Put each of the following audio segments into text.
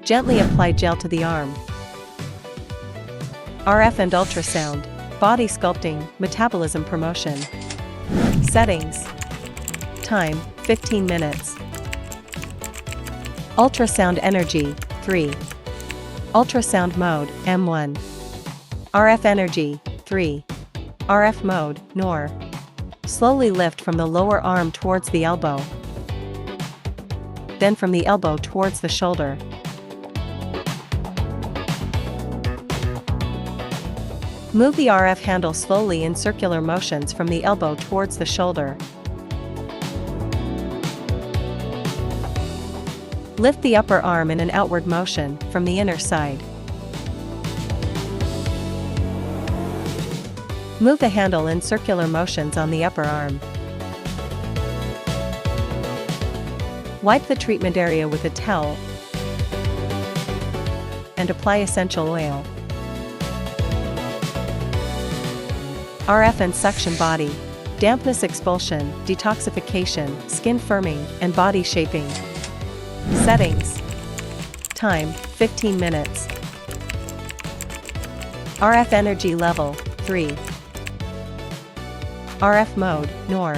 Gently apply gel to the arm. RF and ultrasound, body sculpting, metabolism promotion. Settings. Time, 15 minutes. Ultrasound energy, 3. Ultrasound mode, M1. RF energy, 3. RF mode, NOR. Slowly lift from the lower arm towards the elbow. Then from the elbow towards the shoulder. Move the RF handle slowly in circular motions from the elbow towards the shoulder. Lift the upper arm in an outward motion from the inner side. Move the handle in circular motions on the upper arm. Wipe the treatment area with a towel and apply essential oil. RF and suction body, dampness expulsion, detoxification, skin firming, and body shaping. Settings. Time, 15 minutes. RF energy level, 3. RF mode, NOR.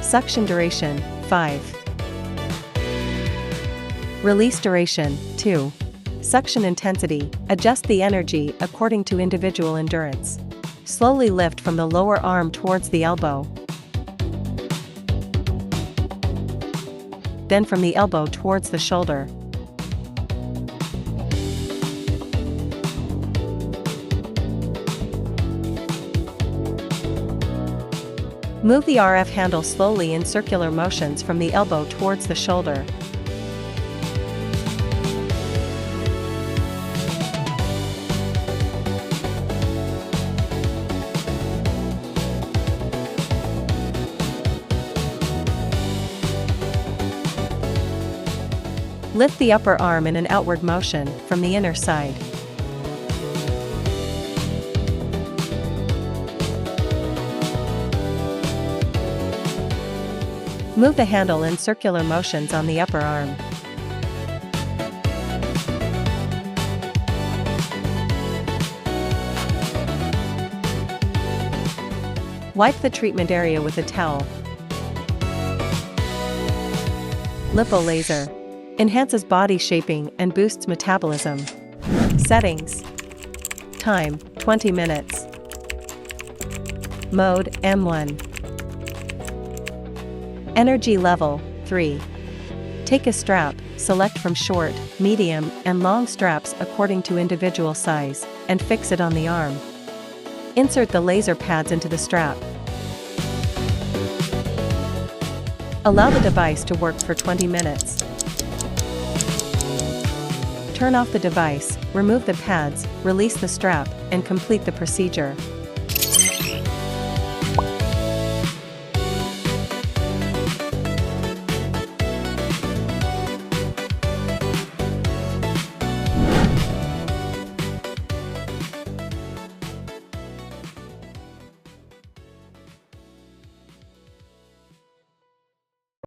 Suction duration, 5. Release duration, 2. Suction intensity, adjust the energy according to individual endurance. Slowly lift from the lower arm towards the elbow. Then from the elbow towards the shoulder. Move the RF handle slowly in circular motions from the elbow towards the shoulder. Lift the upper arm in an outward motion from the inner side. Move the handle in circular motions on the upper arm. Wipe the treatment area with a towel. Lipolaser. Enhances body shaping and boosts metabolism. Settings. Time, 20 minutes. Mode, M1. Energy level, 3. Take a strap, select from short, medium, and long straps according to individual size, and fix it on the arm. Insert the laser pads into the strap. Allow the device to work for 20 minutes. Turn off the device, remove the pads, release the strap, and complete the procedure.